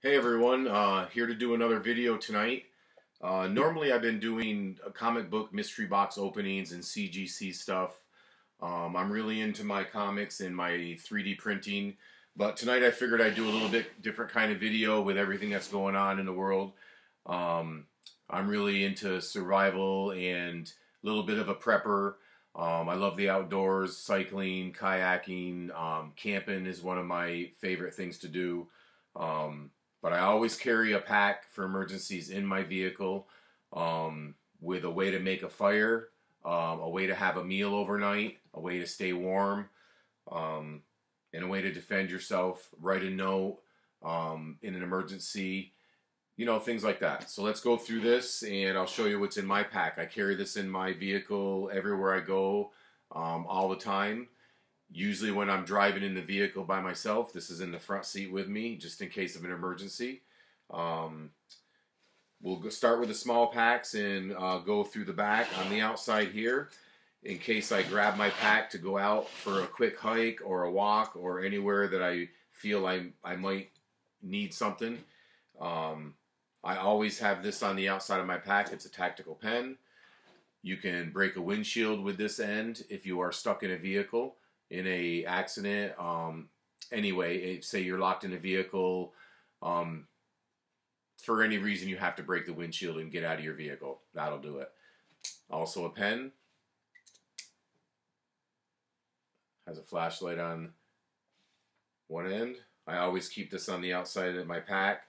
Hey everyone, here to do another video tonight. Normally I've been doing comic book mystery box openings and CGC stuff. I'm really into my comics and my 3D printing, but tonight I figured I'd do a little bit different kind of video with everything that's going on in the world. I'm really into survival and a little bit of a prepper. I love the outdoors, cycling, kayaking, camping is one of my favorite things to do. But I always carry a pack for emergencies in my vehicle, with a way to make a fire, a way to have a meal overnight, a way to stay warm, and a way to defend yourself, write a note in an emergency, you know, things like that. So let's go through this and I'll show you what's in my pack. I carry this in my vehicle everywhere I go, all the time. Usually when I'm driving in the vehicle by myself, this is in the front seat with me, just in case of an emergency. We'll start with the small packs and go through the back. On the outside here, in case I grab my pack to go out for a quick hike or a walk or anywhere that I feel I might need something. I always have this on the outside of my pack. It's a tactical pen. You can break a windshield with this end if you are stuck in a vehicle in a accident. Anyway, say you're locked in a vehicle, for any reason you have to break the windshield and get out of your vehicle. That'll do it. Also a pen. Has a flashlight on one end. I always keep this on the outside of my pack,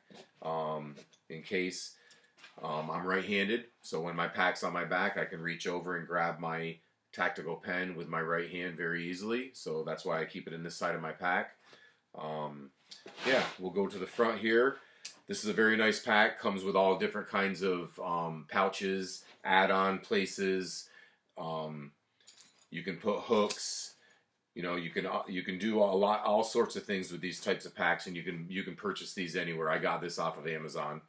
in case I'm right-handed. So when my pack's on my back, I can reach over and grab my tactical pen with my right hand very easily, so that's why I keep it in this side of my pack. Yeah, we'll go to the front here. This is a very nice pack, comes with all different kinds of pouches, add-on places. You can put hooks, you know, you can do all sorts of things with these types of packs, and you can purchase these anywhere. I got this off of Amazon.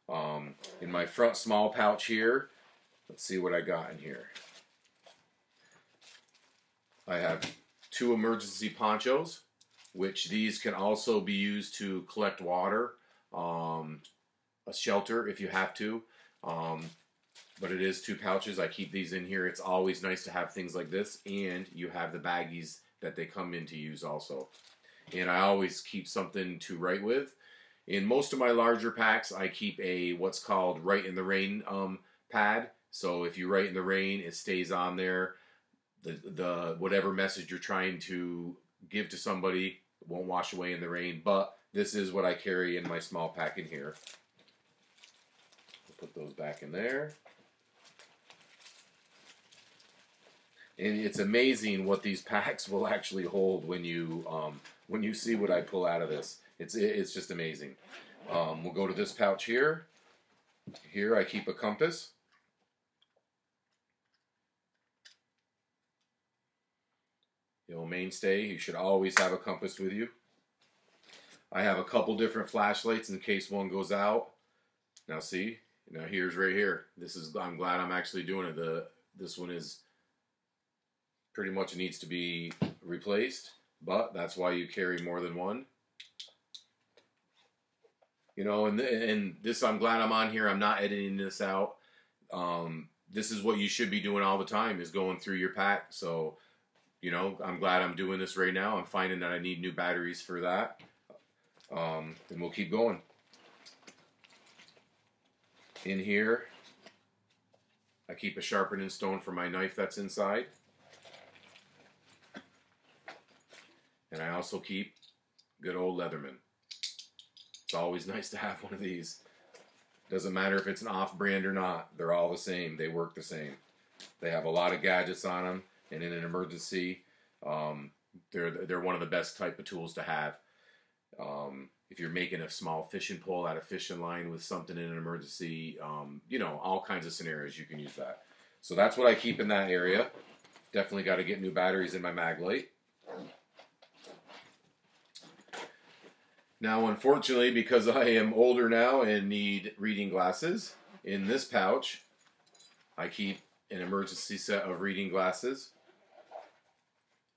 In my front small pouch here, let's see what I got in here. I have 2 emergency ponchos, which these can also be used to collect water, a shelter if you have to, but it is 2 pouches. I keep these in here. It's always nice to have things like this, and you have the baggies that they come in to use also. And I always keep something to write with. In most of my larger packs, I keep a what's called Write in the Rain pad. So if you write in the rain, it stays on there. The whatever message you're trying to give to somebody won't wash away in the rain, but this is what I carry in my small pack in here. We'll put those back in there. And it's amazing what these packs will actually hold when you see what I pull out of this. It's just amazing. We'll go to this pouch here. Here I keep a compass. You know, mainstay, you should always have a compass with you. I have a couple different flashlights in case one goes out. Now see, now here's right here. I'm glad I'm actually doing it. This one is pretty much needs to be replaced, but that's why you carry more than one. You know, and this, I'm glad I'm on here. I'm not editing this out. This is what you should be doing all the time, is going through your pack. So, you know, I'm glad I'm doing this right now. I'm finding that I need new batteries for that. And we'll keep going. In here, I keep a sharpening stone for my knife that's inside. And I also keep good old Leatherman. It's always nice to have one of these. Doesn't matter if it's an off-brand or not. They're all the same. They work the same. They have a lot of gadgets on them. And in an emergency, they're one of the best type of tools to have. If you're making a small fishing pole out of fishing line with something in an emergency, you know, all kinds of scenarios you can use that. So that's what I keep in that area. Definitely got to get new batteries in my Maglite. Now, unfortunately, because I am older now and need reading glasses, in this pouch, I keep an emergency set of reading glasses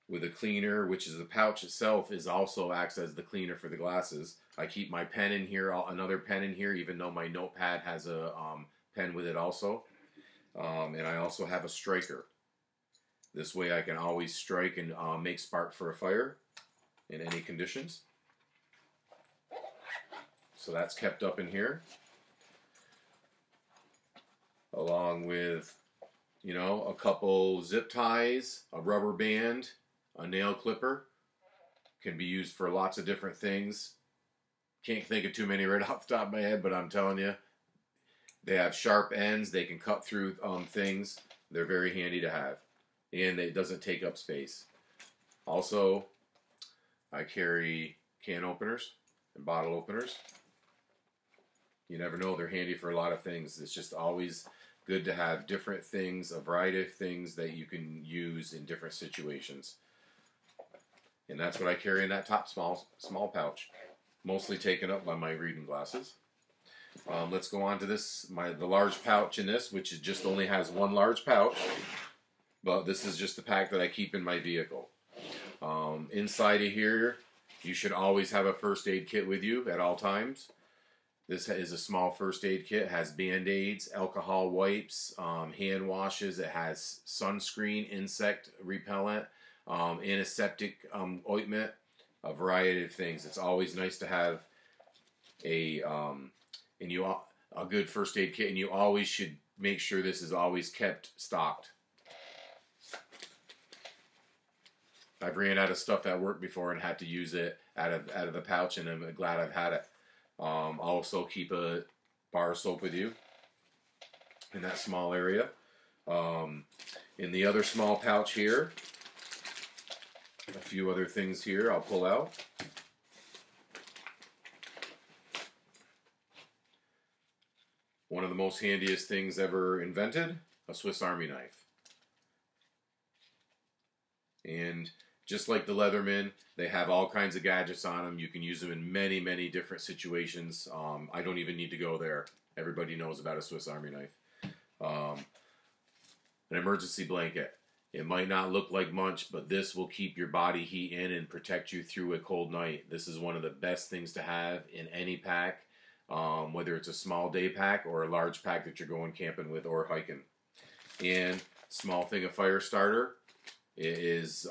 with a cleaner, which is the pouch itself, is also acts as the cleaner for the glasses. I keep my pen in here, another pen in here, even though my notepad has a pen with it also. And I also have a striker. This way I can always strike and make spark for a fire in any conditions. So that's kept up in here. Along with, you know, a couple zip ties, a rubber band, a nail clipper. Can be used for lots of different things. Can't think of too many right off the top of my head, but I'm telling you, they have sharp ends. They can cut through things. They're very handy to have. And it doesn't take up space. Also, I carry can openers and bottle openers. You never know, they're handy for a lot of things. It's just always good to have different things, a variety of things that you can use in different situations. And that's what I carry in that top small pouch. Mostly taken up by my reading glasses. Let's go on to this, the large pouch in this, which just only has one large pouch. But this is just the pack that I keep in my vehicle. Inside of here, you should always have a first aid kit with you at all times. This is a small first aid kit. It has Band-Aids, alcohol wipes, hand washes. It has sunscreen, insect repellent, antiseptic ointment, a variety of things. It's always nice to have a good first aid kit, and you always should make sure this is always kept stocked. I've ran out of stuff at work before and had to use it out of the pouch, and I'm glad I've had it. Also keep a bar of soap with you in that small area. In the other small pouch here, a few other things here I'll pull out. One of the most handiest things ever invented, a Swiss Army knife. And just like the Leatherman, they have all kinds of gadgets on them. You can use them in many, many different situations. I don't even need to go there. Everybody knows about a Swiss Army knife. An emergency blanket. It might not look like much, but this will keep your body heat in and protect you through a cold night. This is one of the best things to have in any pack, whether it's a small day pack or a large pack that you're going camping with or hiking. And small thing of fire starter. It is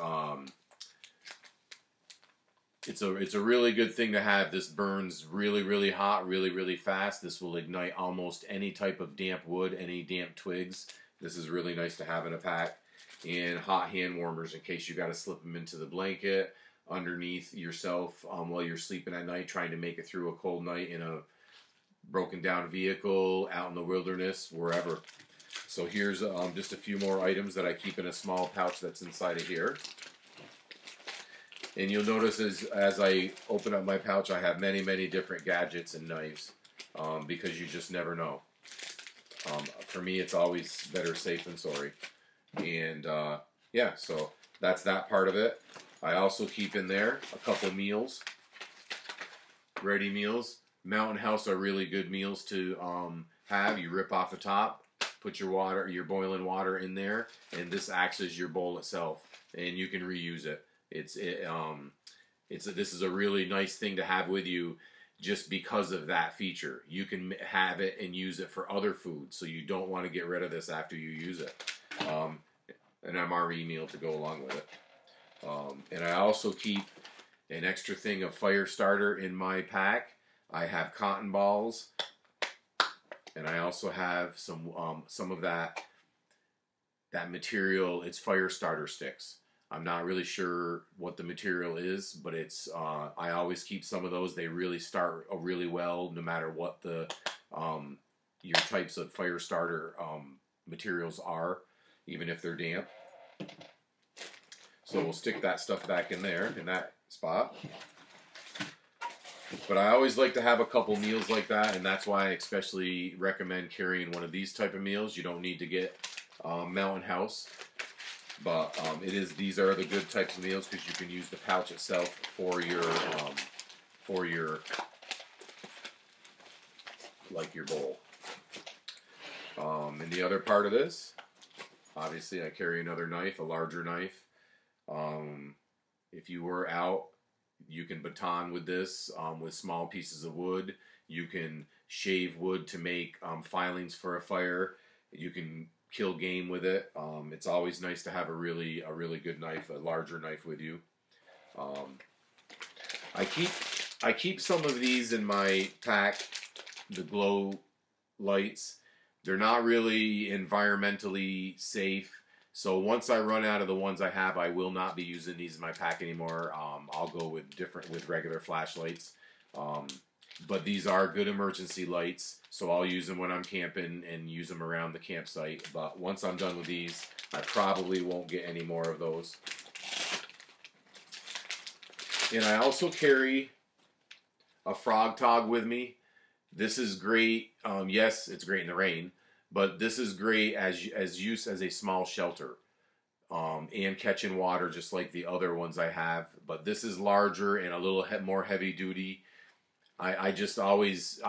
it's a really good thing to have. This burns really, really hot, really, really fast. This will ignite almost any type of damp wood, any damp twigs. This is really nice to have in a pack. And hot hand warmers in case you got to slip them into the blanket underneath yourself while you're sleeping at night, trying to make it through a cold night in a broken down vehicle, out in the wilderness, wherever. So here's just a few more items that I keep in a small pouch that's inside of here. And you'll notice as I open up my pouch, I have many, many different gadgets and knives because you just never know. For me, it's always better safe than sorry. And yeah, so that's that part of it. I also keep in there a couple meals, ready meals. Mountain House are really good meals to have. You rip off the top, put your boiling water in there, and this acts as your bowl itself, and you can reuse it. This is a really nice thing to have with you just because of that feature. You can have it and use it for other foods, so you don't want to get rid of this after you use it. An MRE meal to go along with it. And I also keep an extra thing of fire starter in my pack. I have cotton balls, and I also have some of that material. It's fire starter sticks. I'm not really sure what the material is, but it's I always keep some of those. They really start really well, no matter what the your types of fire starter materials are, even if they're damp. So we'll stick that stuff back in there, in that spot. But I always like to have a couple meals like that, and that's why I especially recommend carrying one of these type of meals. You don't need to get Mountain House, but these are the good types of meals because you can use the pouch itself for your bowl. And the other part of this, obviously, I carry another knife, a larger knife. If you were out You can baton with this with small pieces of wood. You can shave wood to make filings for a fire. You can kill game with it. It's always nice to have a really good knife, a larger knife with you. I keep some of these in my pack, the glow lights. They're not really environmentally safe. So once I run out of the ones I have, I will not be using these in my pack anymore. I'll go with regular flashlights. But these are good emergency lights, so I'll use them when I'm camping and use them around the campsite. But once I'm done with these, I probably won't get any more of those. And I also carry a Frogg Togg with me. This is great. Yes, it's great in the rain, but this is great as use as a small shelter and catching water, just like the other ones I have. But this is larger and a little more heavy duty. I've always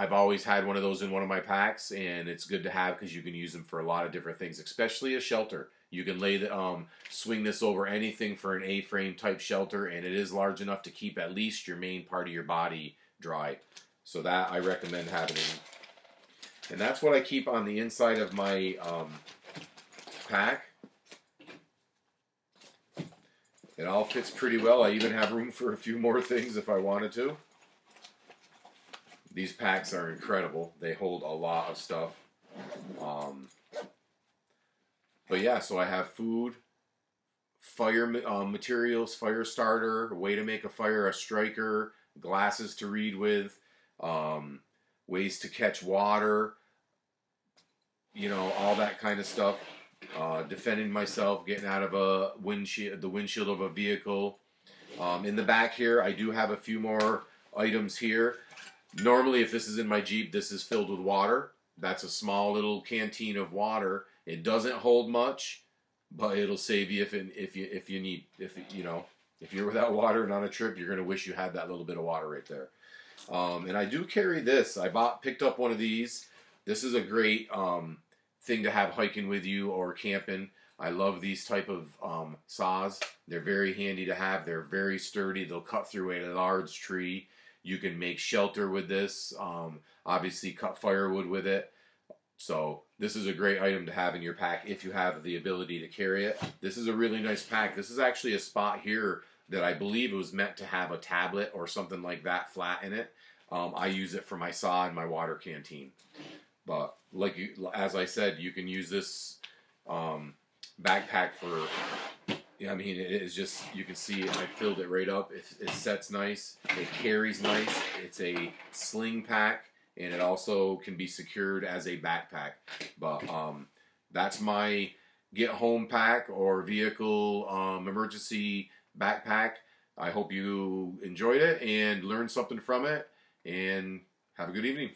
had one of those in one of my packs, and it's good to have because you can use them for a lot of different things, especially a shelter. You can swing this over anything for an A-frame type shelter, and it is large enough to keep at least your main part of your body dry. So that I recommend having it. And that's what I keep on the inside of my pack. It all fits pretty well. I even have room for a few more things if I wanted to. These packs are incredible. They hold a lot of stuff. But yeah, so I have food, fire materials, fire starter, a way to make a fire, a striker, glasses to read with, ways to catch water, you know, all that kind of stuff. Defending myself, getting out of the windshield of a vehicle. In the back here, I do have a few more items here. Normally, if this is in my Jeep, this is filled with water. That's a small little canteen of water. It doesn't hold much, but it'll save you if you're without water and on a trip, you're gonna wish you had that little bit of water right there. And I do carry this. Picked up one of these. This is a great thing to have hiking with you or camping. I love these type of saws. They're very handy to have. They're very sturdy. They'll cut through a large tree. You can make shelter with this. Obviously cut firewood with it. So this is a great item to have in your pack if you have the ability to carry it. This is a really nice pack. This is actually a spot here that I believe it was meant to have a tablet or something like that flat in it. I use it for my saw and my water canteen. But as I said, you can use this backpack for, I mean, it is just, you can see I filled it right up. It sets nice. It carries nice. It's a sling pack, and it also can be secured as a backpack. But that's my get home pack or vehicle emergency backpack. I hope you enjoyed it and learned something from it, and have a good evening.